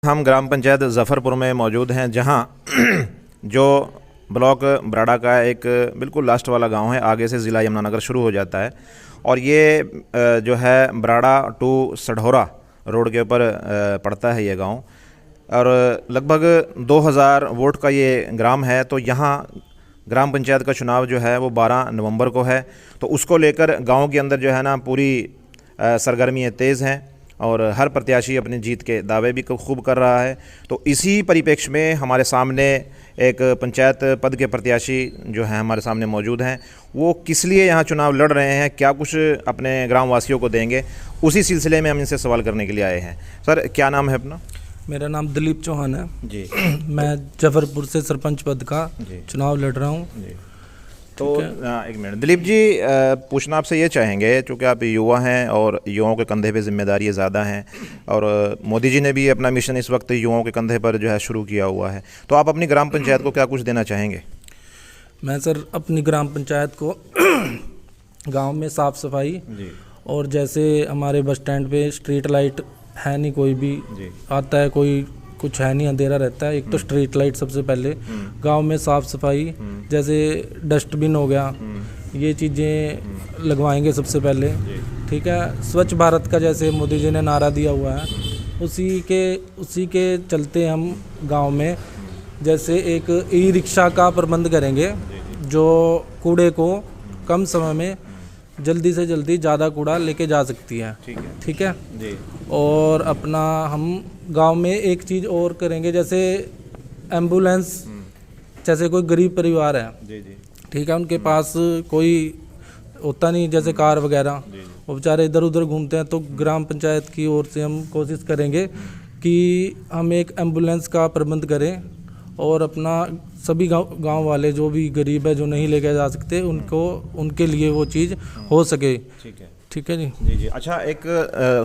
हम ग्राम पंचायत ज़फ़रपुर में मौजूद हैं, जहां जो ब्लॉक बराड़ा का एक बिल्कुल लास्ट वाला गांव है। आगे से ज़िला यमुनानगर शुरू हो जाता है और ये जो है बराड़ा टू सढौरा रोड के ऊपर पड़ता है ये गांव। और लगभग 2000 वोट का ये ग्राम है। तो यहाँ ग्राम पंचायत का चुनाव जो है वो 12 नवंबर को है। तो उसको लेकर गांव के अंदर जो है ना पूरी सरगर्मियाँ तेज़ हैं और हर प्रत्याशी अपनी जीत के दावे भी खूब कर रहा है। तो इसी परिप्रेक्ष्य में हमारे सामने एक पंचायत पद के प्रत्याशी जो हैं हमारे सामने मौजूद हैं। वो किस लिए यहाँ चुनाव लड़ रहे हैं, क्या कुछ अपने ग्राम वासियों को देंगे, उसी सिलसिले में हम इनसे सवाल करने के लिए आए हैं। सर, क्या नाम है अपना? मेरा नाम दिलीप चौहान है जी। मैं ज़फ़रपुर से सरपंच पद का चुनाव लड़ रहा हूँ। तो एक मिनट दिलीप जी, पूछना आपसे ये चाहेंगे, चूँकि आप युवा हैं और युवाओं के कंधे पे जिम्मेदारियाँ ज़्यादा हैं और मोदी जी ने भी अपना मिशन इस वक्त युवाओं के कंधे पर जो है शुरू किया हुआ है। तो आप अपनी ग्राम पंचायत को क्या कुछ देना चाहेंगे? मैं सर अपनी ग्राम पंचायत को गांव में साफ़ सफाई और जैसे हमारे बस स्टैंड पे स्ट्रीट लाइट है नहीं, कोई भी आता है कोई कुछ है नहीं, अंधेरा रहता है। एक तो स्ट्रीट लाइट सबसे पहले, गांव में साफ़ सफाई, जैसे डस्टबिन हो गया, ये चीज़ें लगवाएंगे सबसे पहले। ठीक है, स्वच्छ भारत का जैसे मोदी जी ने नारा दिया हुआ है, उसी के चलते हम गांव में जैसे एक ई रिक्शा का प्रबंध करेंगे, जो कूड़े को कम समय में जल्दी से जल्दी ज़्यादा कूड़ा लेके जा सकती है। ठीक है जी। और अपना हम गांव में एक चीज़ और करेंगे, जैसे एम्बुलेंस, जैसे कोई गरीब परिवार है, ठीक है, उनके पास कोई होता नहीं जैसे कार वगैरह, वो बेचारे इधर उधर घूमते हैं। तो ग्राम पंचायत की ओर से हम कोशिश करेंगे कि हम एक एम्बुलेंस का प्रबंध करें और अपना सभी गांव वाले जो भी गरीब है, जो नहीं लेके जा सकते, उनके लिए वो चीज़ हो सके। ठीक है जी। जी। अच्छा, एक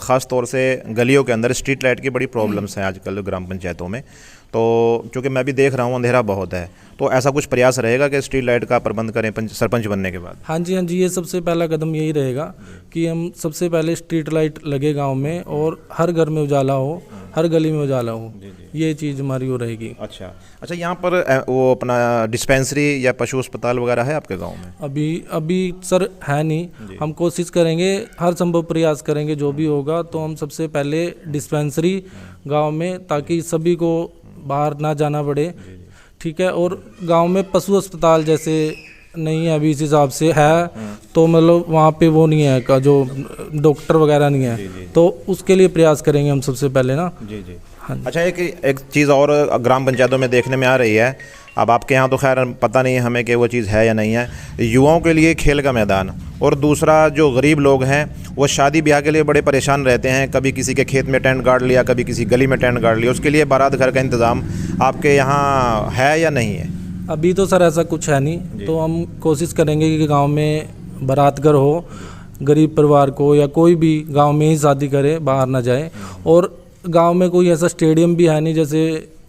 ख़ास तौर से गलियों के अंदर स्ट्रीट लाइट की बड़ी प्रॉब्लम्स हैं आजकल ग्राम पंचायतों में। तो क्योंकि मैं भी देख रहा हूँ अंधेरा बहुत है, तो ऐसा कुछ प्रयास रहेगा कि स्ट्रीट लाइट का प्रबंध करें सरपंच बनने के बाद? हाँ जी, ये सबसे पहला कदम यही रहेगा कि हम सबसे पहले स्ट्रीट लाइट लगे गांव में और हर घर में उजाला हो, हर गली में उजाला हो। ये चीज़ हमारी वो रहेगी। अच्छा, यहाँ पर वो अपना डिस्पेंसरी या पशु अस्पताल वगैरह है आपके गाँव में? अभी सर है नहीं। हम कोशिश करेंगे, हर संभव प्रयास करेंगे, जो भी होगा तो हम सबसे पहले डिस्पेंसरी गांव में, ताकि सभी को बाहर ना जाना पड़े। ठीक है, और गांव में पशु अस्पताल जैसे नहीं है अभी, इस हिसाब से है तो मतलब वहाँ पे वो नहीं है का, जो डॉक्टर वगैरह नहीं है, तो उसके लिए प्रयास करेंगे हम सबसे पहले ना। जी। हाँ। अच्छा, एक चीज़ और ग्राम पंचायतों में देखने में आ रही है, अब आपके यहाँ तो खैर पता नहीं है हमें कि वो चीज़ है या नहीं है, युवाओं के लिए खेल का मैदान, और दूसरा जो गरीब लोग हैं वो शादी ब्याह के लिए बड़े परेशान रहते हैं। कभी किसी के खेत में टेंट गाड़ लिया, कभी किसी गली में टेंट गाड़ लिया, उसके लिए बारात घर का इंतज़ाम आपके यहाँ है या नहीं है? अभी तो सर ऐसा कुछ है नहीं, तो हम कोशिश करेंगे कि गांव में बारात घर हो, गरीब परिवार को या कोई भी गांव में ही शादी करे, बाहर ना जाए। और गांव में कोई ऐसा स्टेडियम भी है नहीं, जैसे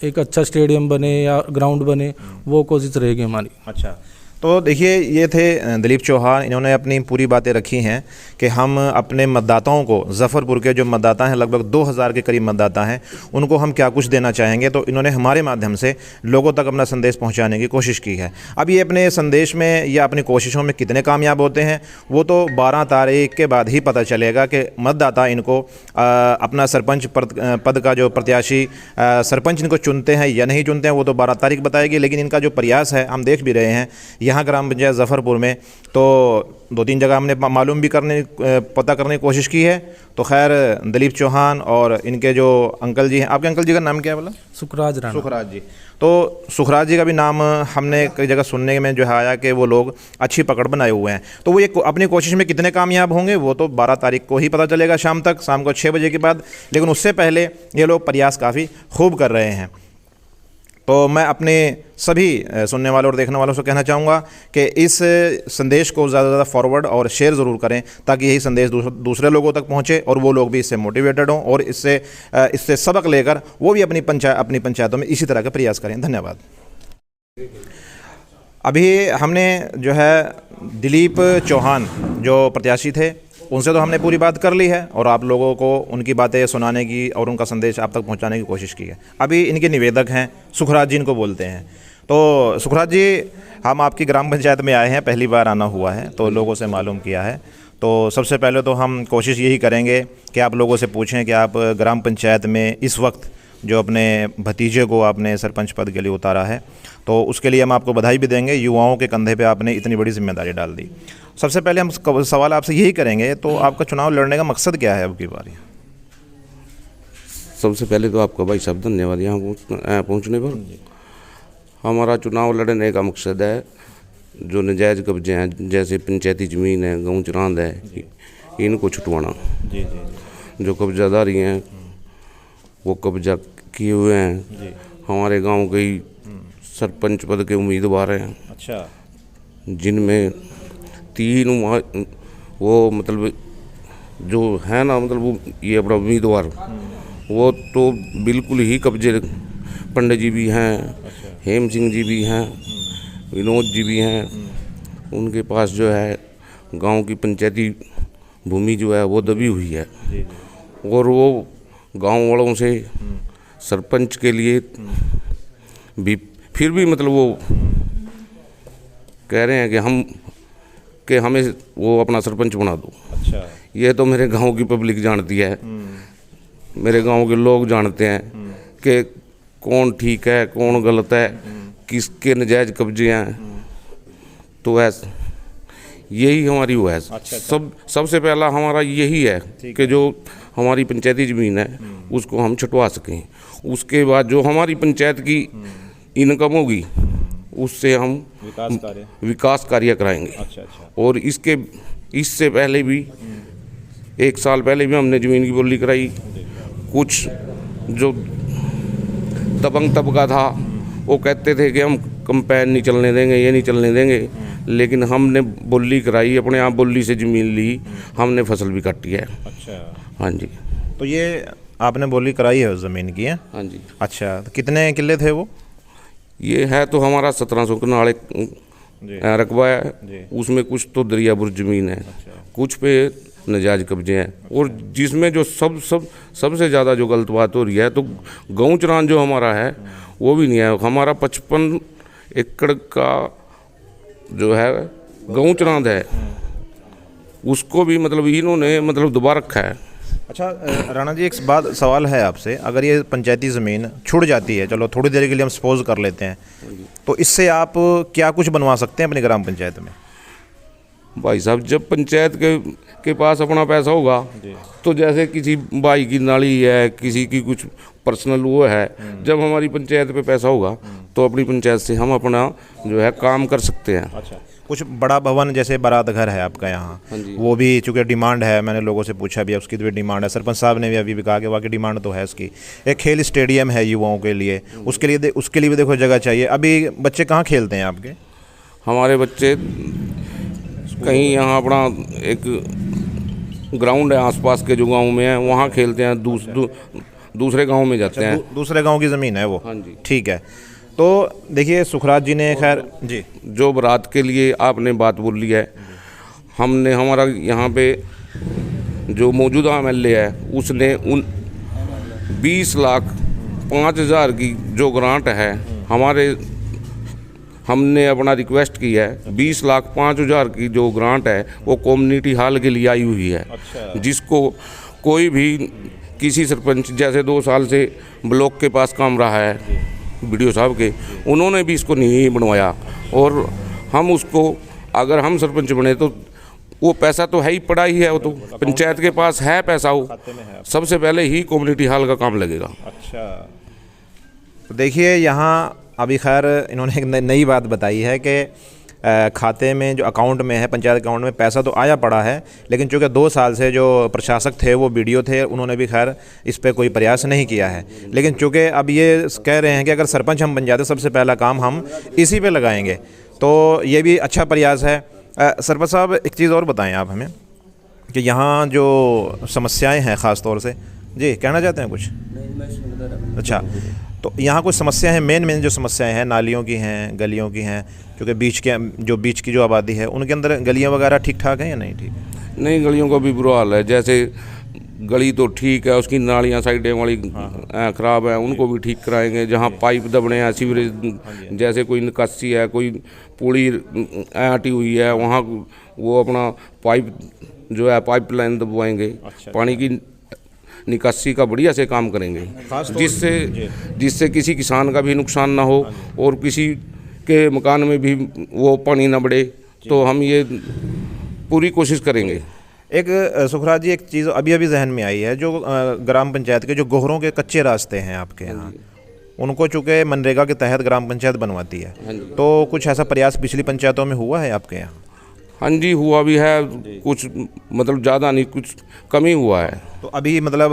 एक अच्छा स्टेडियम बने या ग्राउंड बने, वो कोशिश रहेगी हमारी। अच्छा, तो देखिए, ये थे दिलीप चौहान। इन्होंने अपनी पूरी बातें रखी हैं कि हम अपने मतदाताओं को, ज़फ़रपुर के जो मतदाता हैं लगभग 2000 के करीब मतदाता हैं, उनको हम क्या कुछ देना चाहेंगे। तो इन्होंने हमारे माध्यम से लोगों तक अपना संदेश पहुंचाने की कोशिश की है। अब ये अपने संदेश में या अपनी कोशिशों में कितने कामयाब होते हैं वो तो 12 तारीख के बाद ही पता चलेगा कि मतदाता इनको अपना सरपंच पद का जो प्रत्याशी सरपंच इनको चुनते हैं या नहीं चुनते हैं, वो तो 12 तारीख बताएगी। लेकिन इनका जो प्रयास है हम देख भी रहे हैं यहाँ ग्राम पंचायत ज़फ़रपुर में, तो 2-3 जगह हमने मालूम भी पता करने की कोशिश की है। तो खैर, दिलीप चौहान और इनके जो अंकल जी हैं, आपके अंकल जी का नाम क्या है बोला? सुखराज राणा। सुखराज जी। तो सुखराज जी का भी नाम हमने कई जगह सुनने में जो है आया कि वो लोग अच्छी पकड़ बनाए हुए हैं। तो वो ये अपनी कोशिश में कितने कामयाब होंगे वो तो 12 तारीख को ही पता चलेगा शाम को 6 बजे के बाद। लेकिन उससे पहले ये लोग प्रयास काफ़ी खूब कर रहे हैं। तो मैं अपने सभी सुनने वालों और देखने वालों से कहना चाहूँगा कि इस संदेश को ज़्यादा से ज़्यादा फॉरवर्ड और शेयर ज़रूर करें, ताकि यही संदेश दूसरे लोगों तक पहुँचे और वो लोग भी इससे मोटिवेटेड हों और इससे सबक लेकर वो भी अपनी पंचायतों में इसी तरह के प्रयास करें। धन्यवाद। अभी हमने जो है दिलीप चौहान जो प्रत्याशी थे उनसे तो हमने पूरी बात कर ली है और आप लोगों को उनकी बातें सुनाने की और उनका संदेश आप तक पहुंचाने की कोशिश की है। अभी इनके निवेदक हैं सुखराज जी, इनको बोलते हैं। तो सुखराज जी, हम आपकी ग्राम पंचायत में आए हैं, पहली बार आना हुआ है, तो लोगों से मालूम किया है। तो सबसे पहले तो हम कोशिश यही करेंगे कि आप लोगों से पूछें कि आप ग्राम पंचायत में इस वक्त जो अपने भतीजे को आपने सरपंच पद के लिए उतारा है, तो उसके लिए हम आपको बधाई भी देंगे। युवाओं के कंधे पे आपने इतनी बड़ी जिम्मेदारी डाल दी। सबसे पहले हम सवाल आपसे यही करेंगे, तो आपका चुनाव लड़ने का मकसद क्या है अब की बार? सबसे पहले तो आपका भाई साहब धन्यवाद यहाँ पहुँचने पर। हमारा चुनाव लड़ने का मकसद है जो नजायज़ कब्जे हैं, जैसे पंचायती ज़मीन है, गाँव चरांद है, इनको छुटवाना। जी जी। जो कब्जादारी हैं वो कब्जा किए हुए हैं। हमारे गांव के ही सरपंच पद के उम्मीदवार हैं। अच्छा। जिनमें 3 वो मतलब जो है ना, मतलब वो ये अपना उम्मीदवार वो तो बिल्कुल ही कब्जे। पंडित जी भी हैं, हेम सिंह जी भी हैं, विनोद जी भी हैं। उनके पास जो है गांव की पंचायती भूमि जो है वो दबी हुई है और वो गांव वालों से सरपंच के लिए भी फिर भी मतलब वो कह रहे हैं कि हमें वो अपना सरपंच बना दो। अच्छा। ये तो मेरे गांव की पब्लिक जानती है, मेरे गांव के लोग जानते हैं कि कौन ठीक है कौन गलत है, किसके नजायज़ कब्जे हैं। तो ऐसा यही हमारी वो है। अच्छा। सबसे पहला हमारा यही है कि जो हमारी पंचायती ज़मीन है उसको हम छुटवा सकें। उसके बाद जो हमारी पंचायत की इनकम होगी उससे हम विकास कार्य कराएंगे। अच्छा अच्छा। और इससे पहले भी 1 साल पहले भी हमने ज़मीन की बोली कराई। कुछ जो दबंग तबका था वो कहते थे कि हम कंपेन नहीं चलने देंगे, ये नहीं चलने देंगे, लेकिन हमने बोली कराई, अपने आप बोली से ज़मीन ली, हमने फसल भी काटी है। अच्छा। हाँ जी। तो ये आपने बोली कराई है उस ज़मीन की है? हाँ जी। अच्छा, तो कितने किले थे वो? ये है तो हमारा 1700 कनाल एक रकबा है। उसमें कुछ तो दरियाबुर ज़मीन है। अच्छा। कुछ पे नजायज़ कब्जे हैं। और जिसमें जो सबसे ज़्यादा जो गलत बात हो रही है, तो गाँव चरान जो हमारा है वो भी नहीं है। हमारा 55 एकड़ का जो है गाँव चरांद है, उसको भी मतलब इन्होंने मतलब दबा रखा है। अच्छा राणा जी, एक सवाल है आपसे। अगर ये पंचायती ज़मीन छूट जाती है, चलो थोड़ी देर के लिए हम सपोज कर लेते हैं, तो इससे आप क्या कुछ बनवा सकते हैं अपनी ग्राम पंचायत में? भाई साहब, जब पंचायत के पास अपना पैसा होगा तो जैसे किसी भाई की नाली है, किसी की कुछ पर्सनल वो है, जब हमारी पंचायत पे पैसा होगा तो अपनी पंचायत से हम अपना जो है काम कर सकते हैं। अच्छा। कुछ बड़ा भवन जैसे बारात घर है आपका यहाँ, वो भी चूँकि डिमांड है, मैंने लोगों से पूछा भी, उसकी तो भी डिमांड है। सरपंच साहब ने भी अभी भी कहा कि वाकई डिमांड तो है उसकी। एक खेल स्टेडियम है युवाओं के लिए, उसके लिए भी देखो जगह चाहिए। अभी बच्चे कहाँ खेलते हैं आपके? हमारे बच्चे कहीं यहाँ अपना एक ग्राउंड है आसपास के जो गांव में है वहाँ खेलते हैं। दूसरे गांव में जाते हैं। दूसरे गांव की ज़मीन है वो? हाँ जी। ठीक है। तो देखिए सुखराज जी ने खैर जी जो बारात के लिए आपने बात बोली है, हमने हमारा यहाँ पे जो मौजूदा MLA है उसने 20,05,000 की जो ग्रांट है हमने अपना रिक्वेस्ट की है। 20,05,000 की जो ग्रांट है वो कम्युनिटी हॉल के लिए आई हुई है। अच्छा। जिसको कोई भी किसी सरपंच जैसे 2 साल से ब्लॉक के पास काम रहा है BDO साहब के, उन्होंने भी इसको नहीं बनवाया। और हम उसको अगर हम सरपंच बने तो वो पैसा तो है ही पड़ा ही है, वो तो पंचायत के पास है पैसा, वो सबसे पहले ही कम्युनिटी हॉल का काम लगेगा। अच्छा। तो देखिए यहाँ अभी खैर इन्होंने एक नई बात बताई है कि खाते में जो अकाउंट में है, पंचायत अकाउंट में पैसा तो आया पड़ा है, लेकिन चूँकि 2 साल से जो प्रशासक थे वो BDO थे, उन्होंने भी खैर इस पर कोई प्रयास नहीं किया है। लेकिन चूँकि अब ये कह रहे हैं कि अगर सरपंच हम बन जाते सबसे पहला काम हम इसी पे लगाएंगे, तो ये भी अच्छा प्रयास है। सरपंच साहब एक चीज़ और बताएं आप हमें कि यहाँ जो समस्याएँ हैं ख़ास तौर से, जी कहना चाहते हैं कुछ? अच्छा, तो यहाँ कुछ समस्या है, मेन जो समस्याएं हैं नालियों की हैं, गलियों की हैं, क्योंकि बीच की जो आबादी है उनके अंदर गलियाँ वगैरह ठीक ठाक हैं या नहीं ठीक? नहीं, गलियों का भी बुरा हाल है। जैसे गली तो ठीक है, उसकी नालियाँ साइडें वाली ख़राब हैं, उनको भी ठीक कराएंगे। जहाँ पाइप दबने हैं, सीवरेज जैसे कोई निकासी है, कोई पुली आटी हुई है, वहाँ वो अपना पाइप जो है पाइपलाइन दबवाएंगे। पानी की निकासी का बढ़िया से काम करेंगे, जिससे किसी किसान का भी नुकसान ना हो और किसी के मकान में भी वो पानी ना बढ़े। तो हम ये पूरी कोशिश करेंगे। एक सुखराज जी, एक चीज़ अभी जहन में आई है, जो ग्राम पंचायत के जो गोहरों के कच्चे रास्ते हैं आपके यहाँ, उनको चूँकि मनरेगा के तहत ग्राम पंचायत बनवाती है, तो कुछ ऐसा प्रयास पिछली पंचायतों में हुआ है आपके यहाँ? हाँ जी, हुआ भी है कुछ, मतलब ज़्यादा नहीं, कुछ कमी हुआ है। तो अभी मतलब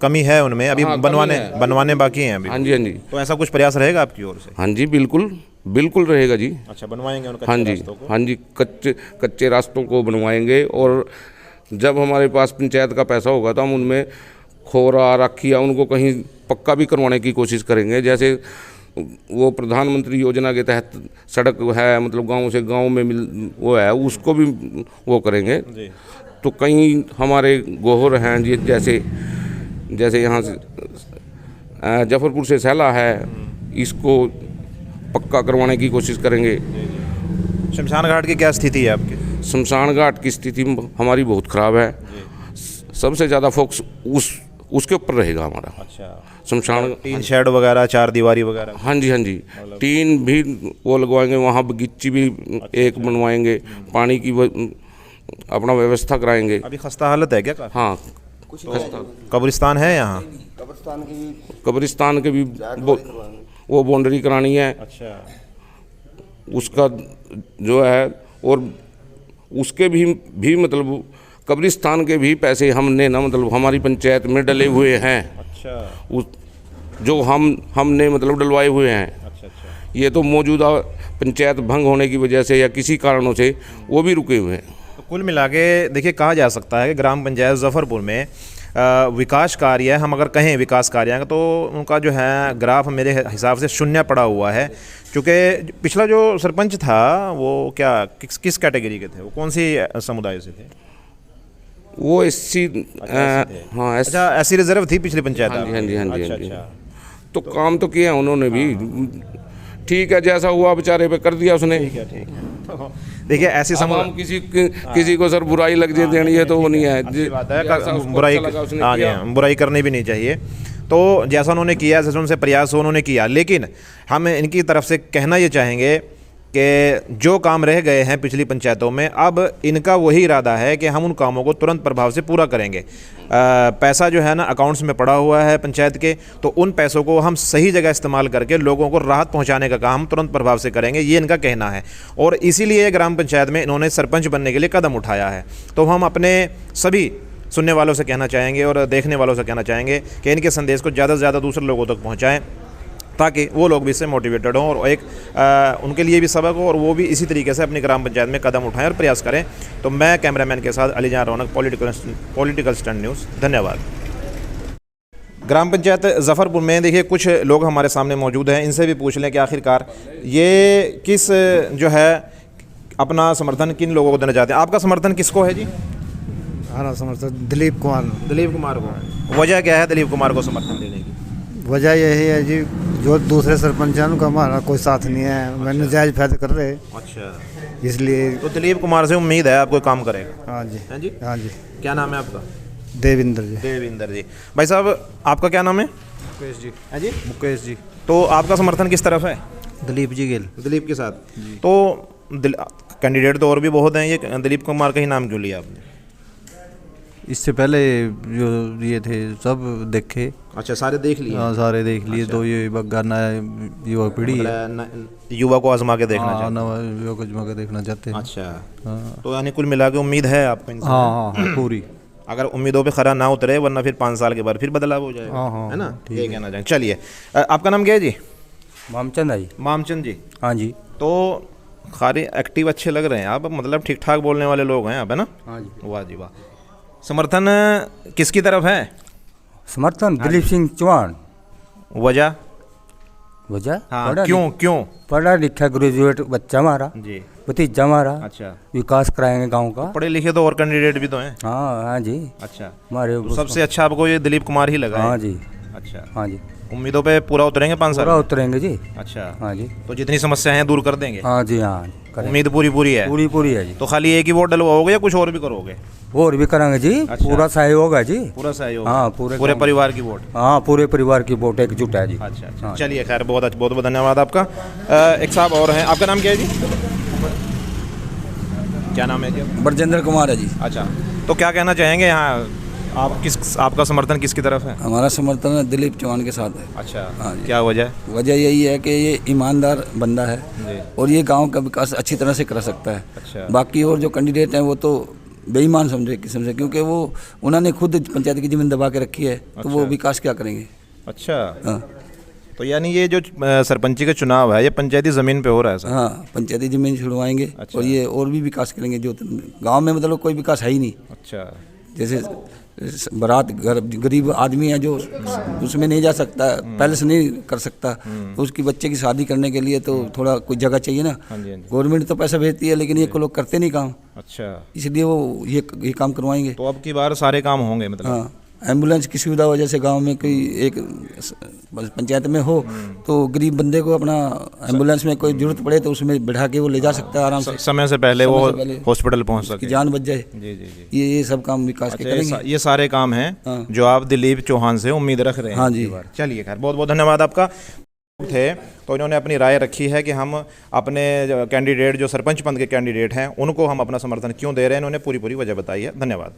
कमी है उनमें, अभी बनवाने बाकी हैं अभी? हाँ जी, हाँ जी। तो ऐसा कुछ प्रयास रहेगा आपकी ओर से? हाँ जी, बिल्कुल बिल्कुल रहेगा जी। अच्छा, बनवाएंगे उन हाँ कच्चे जी, रास्तों को? हाँ जी, कच्चे रास्तों को बनवाएंगे। और जब हमारे पास पंचायत का पैसा होगा तो हम उनमें खोरा राखिया उनको कहीं पक्का भी करवाने की कोशिश करेंगे। जैसे वो प्रधानमंत्री योजना के तहत सड़क है, मतलब गांव से गांव में वो है, उसको भी वो करेंगे। तो कहीं हमारे गोहर हैं जी, जैसे यहाँ से जफरपुर से सैला है, इसको पक्का करवाने की कोशिश करेंगे। शमशान घाट की क्या स्थिति है आपकी? शमशान घाट की स्थिति हमारी बहुत ख़राब है। सबसे ज़्यादा फोकस उसके ऊपर रहेगा हमारा। अच्छा, शमशान टीन शेड वगैरह, चार दीवारी वगैरह? हाँ जी, हाँ जी, टीन भी वो लगवाएंगे, वहाँ बगीची भी एक बनवाएंगे, पानी की अपना व्यवस्था कराएंगे। अभी खस्ता हालत है क्या? हाँ, कब्रिस्तान है यहाँ? कब्रिस्तान के भी वो बाउंड्री करानी है। अच्छा, उसका जो है, और उसके भी मतलब कब्रिस्तान के भी पैसे हमने ना, मतलब हमारी पंचायत में डले हुए हैं। अच्छा, उस जो हमने मतलब डलवाए हुए हैं। अच्छा, अच्छा। ये तो मौजूदा पंचायत भंग होने की वजह से या किसी कारणों से वो भी रुके हुए हैं। तो कुल मिला के देखिए, कहा जा सकता है कि ग्राम पंचायत जफरपुर में विकास कार्य, हम अगर कहें विकास कार्य का, तो उनका जो है ग्राफ मेरे हिसाब से शून्य पड़ा हुआ है। क्योंकि पिछला जो सरपंच था वो क्या किस कैटेगरी के थे? वो कौन सी समुदाय से थे? वो एससी, हाँ, अच्छा, ऐसी रिजर्व थी पिछली पंचायत? हाँ जी, हाँ जी, हाँ जी, अच्छा, हाँ जी। अच्छा। तो काम तो किया उन्होंने भी, ठीक है, जैसा हुआ बेचारे पे कर दिया उसने। ठीक है, ठीक है। तो देखिए, ऐसी हम किसी को सर बुराई लग जाए देनी है तो वो नहीं है। अच्छी बात है, बुराई, हाँ जी, बुराई करनी भी नहीं चाहिए। तो जैसा उन्होंने किया, जैसे उनसे प्रयास हो उन्होंने किया, लेकिन हम इनकी तरफ से कहना ये चाहेंगे कि जो काम रह गए हैं पिछली पंचायतों में, अब इनका वही इरादा है कि हम उन कामों को तुरंत प्रभाव से पूरा करेंगे। पैसा जो है ना अकाउंट्स में पड़ा हुआ है पंचायत के, तो उन पैसों को हम सही जगह इस्तेमाल करके लोगों को राहत पहुंचाने का काम तुरंत प्रभाव से करेंगे, ये इनका कहना है। और इसीलिए ग्राम पंचायत में इन्होंने सरपंच बनने के लिए कदम उठाया है। तो हम अपने सभी सुनने वालों से कहना चाहेंगे और देखने वालों से कहना चाहेंगे कि इनके संदेश को ज़्यादा से ज़्यादा दूसरे लोगों तक पहुँचाएँ, ताकि वो लोग भी इससे मोटिवेटेड हों और एक उनके लिए भी सबक हो और वो भी इसी तरीके से अपनी ग्राम पंचायत में कदम उठाएं और प्रयास करें। तो मैं कैमरामैन के साथ अलीजान रौनक, पॉलिटिकल स्टंट न्यूज़, धन्यवाद। ग्राम पंचायत जफरपुर में देखिए कुछ लोग हमारे सामने मौजूद हैं, इनसे भी पूछ लें कि आखिरकार ये किस जो है अपना समर्थन किन लोगों को देना चाहते हैं। आपका समर्थन किसको है जी? हमारा समर्थन दिलीप कुमार। दिलीप कुमार को। वजह क्या है दिलीप कुमार को समर्थन देने की? वजह यही है जी, जो दूसरे सरपंच हैं उनका हमारा कोई साथ नहीं है, मैंने जायज़ फायदे कर रहे। अच्छा, इसलिए तो दिलीप कुमार से उम्मीद है आप कोई काम करेगा? हाँ जी, हैं जी। हाँ जी। क्या नाम है आपका? देविंदर जी। देविंदर जी। भाई साहब, आपका क्या नाम है? मुकेश जी। है जी, मुकेश जी। तो आपका समर्थन किस तरफ है? दिलीप जी गिल। दिलीप के साथ। तो कैंडिडेट तो और भी बहुत हैं, ये दिलीप कुमार का ही नाम क्यों लिया आपने? इससे पहले जो ये थे सब देखे। अच्छा, सारे देख लिए? हाँ, सारे देख लिए। तो ये गाना युवा पीढ़ी है, युवा को आजमा के देखना हाँ, चाहते युवा को आजमा के देखना चाहते हैं। अच्छा, हाँ, तो यानी कुल मिला के उम्मीद है आपको इनसे? हाँ, हाँ, पूरी। अगर उम्मीदों पे खरा ना उतरे, वरना फिर 5 साल के बाद फिर बदलाव हो जाएगा। हाँ, हाँ, है ना, ठीक ये है। कहना चाहेंगे। चलिए, आपका नाम क्या है जी? मामचंद है जी। मामचंद जी। हाँ जी। तो खाली एक्टिव अच्छे लग रहे हैं आप, मतलब ठीक ठाक बोलने वाले लोग हैं आप, है ना? हाँ जी। वाह जी वाह। समर्थन किसकी तरफ है? समर्थन दिलीप सिंह चौहान। वजह? वजह हाँ, क्यों पढ़ा लिखा ग्रेजुएट बच्चा हमारा, जी, भतीजा हमारा, अच्छा। विकास कराएंगे गांव का। पढ़े लिखे तो और कैंडिडेट भी तो हैं। हाँ हाँ जी, अच्छा, हमारे तो सबसे अच्छा आपको ये दिलीप कुमार ही लगा है? हाँ जी, अच्छा, हाँ जी, उम्मीदों पे पूरा उतरेंगे 5 साल पूरा में? उतरेंगे जी। अच्छा, हाँ जी, तो जितनी समस्याएं हैं दूर कर देंगे? हाँ जी, हाँ करेंगे। उम्मीद पूरी है? पूरी है जी। तो खाली एक ही वोट डलवाओगे या कुछ और भी करोगे? और भी करेंगे जी, अच्छा। पूरा सहयोग है जी। पूरा सहयोग? हाँ, पूरे गाँव- परिवार की वोट? हाँ, पूरे परिवार की वोट एकजुट है जी। अच्छा अच्छा, हाँ। चलिए खैर, बहुत बहुत धन्यवाद आपका। एक साहब और हैं, आपका नाम क्या है जी? क्या नाम है जी? ब्रजेंद्र कुमार है जी। अच्छा, तो क्या कहना चाहेंगे यहाँ, आपका समर्थन किसकी तरफ है? हमारा समर्थन दिलीप चौहान के साथ है। अच्छा, हाँ जी। क्या वजह? वजह यही है कि ये ईमानदार बंदा है जी। और ये गांव का विकास अच्छी तरह से कर सकता है। अच्छा। बाकी और जो कैंडिडेट हैं वो तो बेईमान समझे किस्म से, क्योंकि वो उन्होंने खुद पंचायत की जमीन दबा के रखी है, तो वो विकास क्या करेंगे। अच्छा, हाँ तो यानी ये जो सरपंची का चुनाव है ये पंचायती ज़मीन पे हो रहा है सर? हाँ, पंचायती जमीन छुड़वाएंगे। अच्छा। और ये और भी विकास करेंगे। जो गाँव में मतलब कोई विकास है ही नहीं। अच्छा, जैसे बारात घर गरीब आदमी है जो उसमें नहीं जा सकता, पैलेस नहीं कर सकता, तो उसकी बच्चे की शादी करने के लिए तो थोड़ा कोई जगह चाहिए ना। हाँ जी, हाँ जी। गवर्नमेंट तो पैसा भेजती है, लेकिन ये को लोग करते नहीं काम, अच्छा, इसलिए वो ये काम करवाएंगे। तो अब की बार सारे काम होंगे मतलब? हाँ, एम्बुलेंस की सुविधा वजह से गांव में कोई एक पंचायत में हो तो गरीब बंदे को अपना एम्बुलेंस में कोई जरूरत पड़े तो उसमें बैठा के वो ले जा सकता है आराम से, समय से पहले समय वो से पहले हॉस्पिटल पहुंच उसकी सके। जान बच जाए। जी जी जी। ये सब काम विकास के अच्छा, करेंगे। ये सारे काम हैं हाँ। जो आप दिलीप चौहान से उम्मीद रख रहे हैं? हाँ जी। इस बार। चलिए खैर, बहुत बहुत धन्यवाद आपका। थे तो इन्होंने अपनी राय रखी है कि हम अपने कैंडिडेट जो सरपंच पद के कैंडिडेट हैं उनको हम अपना समर्थन क्यों दे रहे हैं, इन्होंने पूरी वजह बताई है। धन्यवाद।